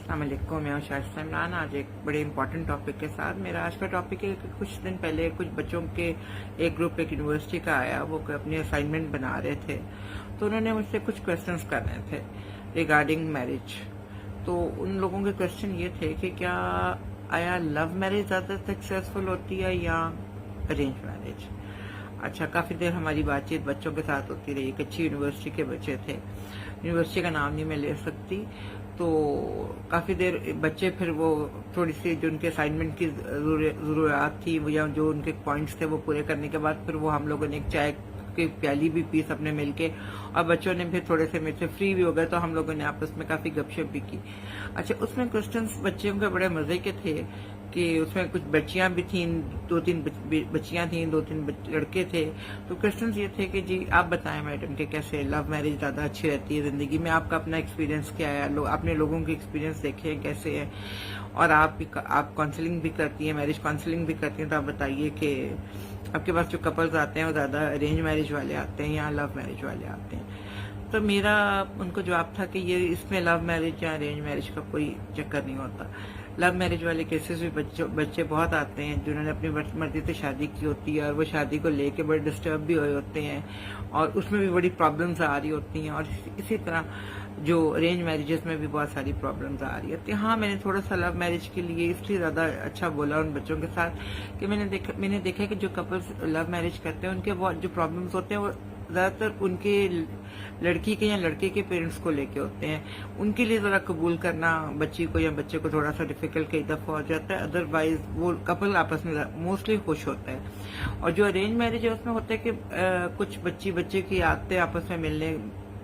अस्सलाम वालेकुम, मैं हूं शाइस्ता इमरान। आज एक बड़े इंपॉर्टेंट टॉपिक के साथ। मेरा आज का टॉपिक है कि कुछ दिन पहले कुछ बच्चों के एक ग्रुप एक यूनिवर्सिटी का आया, वो अपनी असाइनमेंट बना रहे थे, तो उन्होंने मुझसे कुछ क्वेश्चंस करने थे रिगार्डिंग मैरिज। तो उन लोगों के क्वेश्चन ये थे कि क्या आया लव मैरिज ज़्यादा सक्सेसफुल होती है या अरेंज मैरिज। अच्छा, काफ़ी देर हमारी बातचीत बच्चों के साथ होती रही। एक अच्छी यूनिवर्सिटी के बच्चे थे, यूनिवर्सिटी का नाम नहीं मैं ले सकती। तो काफ़ी देर बच्चे फिर वो थोड़ी सी जो उनके असाइनमेंट की ज़रूरत थी या जो उनके पॉइंट्स थे वो पूरे करने के बाद फिर वो हम लोगों ने एक चाय की प्याली भी पी सबने मिलके, और बच्चों ने फिर थोड़े से मेरे से फ्री भी हो गए, तो हम लोगों ने आपस में काफ़ी गपशप भी की। अच्छा, उसमें क्वेश्चंस बच्चों के बड़े मज़े के थे कि उसमें कुछ बच्चियां भी थीं, 2-3 बच्चियां थीं, 2-3 लड़के थे। तो क्वेश्चंस ये थे कि जी आप बताएं मैडम कि कैसे लव मैरिज ज़्यादा अच्छी रहती है ज़िंदगी में, आपका अपना एक्सपीरियंस क्या है, आपने लोगों के एक्सपीरियंस देखे हैं कैसे है, और आप काउंसलिंग भी करती हैं, मैरिज काउंसलिंग भी करती हैं, तो आप बताइए कि आपके पास जो कपल्स आते हैं वो ज़्यादा अरेंज मैरिज वाले आते हैं या लव मैरिज वाले आते हैं। तो मेरा उनको जवाब था कि ये इसमें लव मैरिज या अरेंज मैरिज का कोई चक्कर नहीं होता। लव मैरिज वाले केसेस भी बच्चे बहुत आते हैं जिन्होंने अपनी मर्जी से शादी की होती है, और वो शादी को लेके बड़े डिस्टर्ब भी हुए होते हैं, और उसमें भी बड़ी प्रॉब्लम्स आ रही होती हैं। और इसी तरह जो अरेंज मैरिजेस में भी बहुत सारी प्रॉब्लम्स आ रही होती हैं। हाँ, मैंने थोड़ा सा लव मैरिज के लिए इसलिए ज़्यादा अच्छा बोला उन बच्चों के साथ कि मैंने देखा कि जो कपल्स लव मैरिज करते हैं उनके बहुत जो प्रॉब्लम्स होते हैं वो ज़्यादातर उनके लड़की के या लड़के के पेरेंट्स को लेके होते हैं। उनके लिए ज़रा कबूल करना बच्ची को या बच्चे को थोड़ा सा डिफिकल्ट कई दफ़ा हो जाता है, अदरवाइज वो कपल आपस में मोस्टली खुश होता है। और जो अरेंज मैरिज है उसमें होता है कि कुछ बच्चे की आते आपस में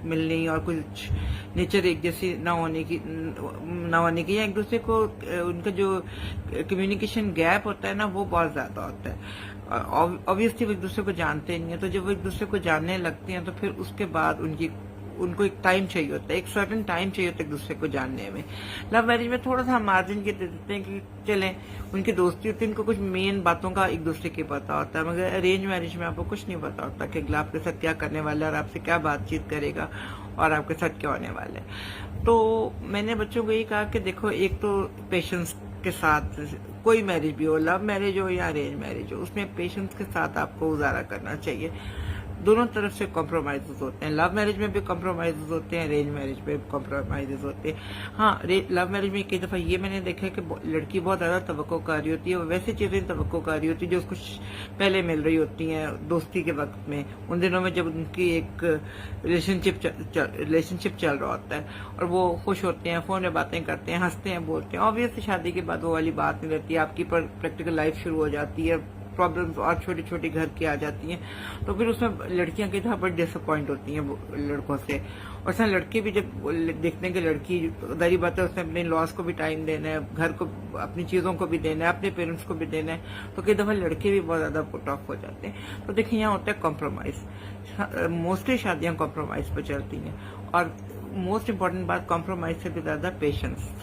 मिलने और कुछ नेचर एक जैसी ना होने की या एक दूसरे को उनका जो कम्युनिकेशन गैप होता है ना वो बहुत ज्यादा होता है। ऑब्वियसली वो एक दूसरे को जानते नहीं है, तो जब वो एक दूसरे को जानने लगते हैं तो फिर उसके बाद उनको एक टाइम चाहिए होता है, एक सर्टेन टाइम चाहिए होता है एक दूसरे को जानने में। लव मैरिज में थोड़ा सा मार्जिन के दे देते हैं कि चलें उनकी दोस्ती होती है, उनको कुछ मेन बातों का एक दूसरे के पता होता है, मगर अरेंज मैरिज में आपको कुछ नहीं पता होता कि अगला आपके साथ क्या करने वाला है और आपसे क्या बातचीत करेगा और आपके साथ क्या होने वाला है। तो मैंने बच्चों को यही कहा कि देखो, एक तो पेशेंस के साथ कोई मैरिज भी हो, लव मैरिज हो या अरेंज मैरिज हो, उसमें पेशेंस के साथ आपको गुजारा करना चाहिए। दोनों तरफ से कॉम्प्रोमाइजेस होते हैं, लव मैरिज में भी कॉम्प्रोमाइजेस होते हैं, अरेंज मैरिज में भी कॉम्प्रोमाइजेस होते हैं। हाँ, लव मैरिज में कई दफ़ा ये मैंने देखा है कि लड़की बहुत ज़्यादा तवक्को कर रही होती है, वो वैसी चीज़ें तवक्को कर रही होती है जो उसको पहले मिल रही होती हैं दोस्ती के वक्त में, उन दिनों में जब उनकी एक रिलेशनशिप चल रहा होता है, और वो खुश होते हैं, फ़ोन में बातें करते हैं, हंसते हैं, बोलते हैं। ऑब्वियसली शादी के बाद वो वाली बात नहीं रहती, आपकी प्रैक्टिकल लाइफ शुरू हो जाती है, प्रॉब्लम्स और छोटी छोटी घर की आ जाती हैं। तो फिर उसमें लड़कियां की तरह बड़ी डिसअपॉइंट होती हैं लड़कों से, और उसमें लड़के भी जब देखते हैं कि लड़की दारी बात है, उसने अपने लॉस को भी टाइम देना है, घर को अपनी चीज़ों को भी देना है, अपने पेरेंट्स को भी देना है, तो कई दफ़ा लड़के भी बहुत ज़्यादा पुट ऑफ हो जाते हैं। तो देखिए, यहाँ होता है कॉम्प्रोमाइज़। मोस्टली शादियाँ कॉम्प्रोमाइज़ पर चलती हैं, और मोस्ट इम्पॉर्टेंट बात कॉम्प्रोमाइज़ से भी ज़्यादा पेशेंस,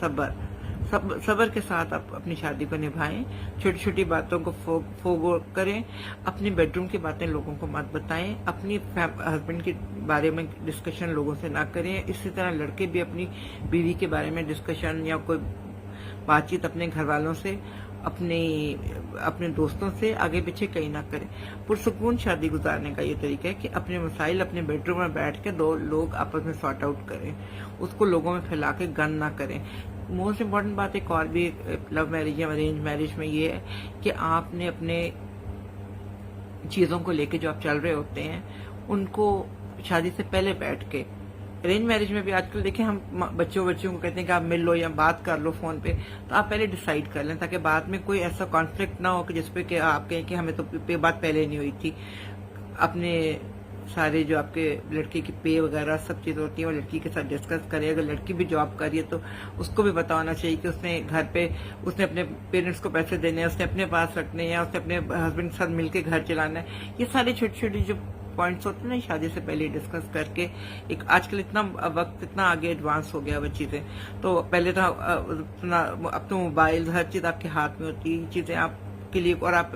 सब्र के साथ आप अपनी शादी को निभाएं। छोटी छोटी बातों को फोगो करें, अपनी बेडरूम की बातें लोगों को मत बताएं, अपनी हस्बैंड के बारे में डिस्कशन लोगों से ना करें। इसी तरह लड़के भी अपनी बीवी के बारे में डिस्कशन या कोई बातचीत अपने घर वालों से, अपने दोस्तों से आगे पीछे कहीं ना करें। पुरसुकून शादी गुजारने का ये तरीका है कि अपने मसाइल अपने बेडरूम में बैठ के दो लोग आपस में सॉर्ट आउट करें, उसको लोगों में फैला के गन ना करें। मोस्ट इम्पॉर्टेंट बात एक और भी लव मैरिज या अरेंज मैरिज में ये है कि आपने अपने चीज़ों को लेके जो आप चल रहे होते हैं उनको शादी से पहले बैठ के, अरेंज मैरिज में भी आजकल देखें हम बच्चों को कहते हैं कि आप मिल लो या बात कर लो फोन पे, तो आप पहले डिसाइड कर लें ताकि बाद में कोई ऐसा कॉन्फ्लिक्ट ना हो कि जिसपे कि आप कहें कि हमें तो पे बात पहले नहीं हुई थी। अपने सारे जो आपके लड़के की पे वगैरह सब चीज़ होती है वो लड़की के साथ डिस्कस करें। अगर लड़की भी जॉब कर रही है तो उसको भी पता होना चाहिए कि उसने घर पे उसने अपने पेरेंट्स को पैसे देने हैं, उसने अपने पास रखने हैं, उसने अपने हस्बैंड के साथ मिलकर घर चलाना है। ये सारी छोटी छोटी जो पॉइंट्स होते हैं ना, शादी से पहले डिस्कस करके, एक आजकल इतना वक्त इतना आगे एडवांस हो गया वो चीज़ें, तो पहले तो अब तो मोबाइल हर चीज़ आपके हाथ में होती है, चीज़ें आप के लिए, और आप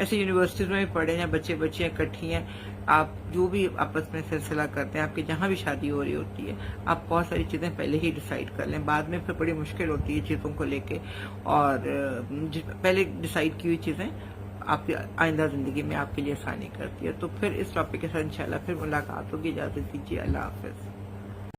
ऐसे यूनिवर्सिटीज में भी पढ़े हैं, बच्चे बच्चियां इकट्ठी हैं, आप जो भी आपस में सिलसिला करते हैं, आपकी जहाँ भी शादी हो रही होती है, आप बहुत सारी चीज़ें पहले ही डिसाइड कर लें, बाद में फिर बड़ी मुश्किल होती है चीज़ों को लेके। और पहले डिसाइड की हुई चीज़ें आपकी आइंदा ज़िंदगी में आपके लिए आसानी करती है। तो फिर इस टॉपिक के साथ इंशाल्लाह फिर मुलाकात होगी। इजाज़त दीजिए, अल्लाह हाफ़िज़।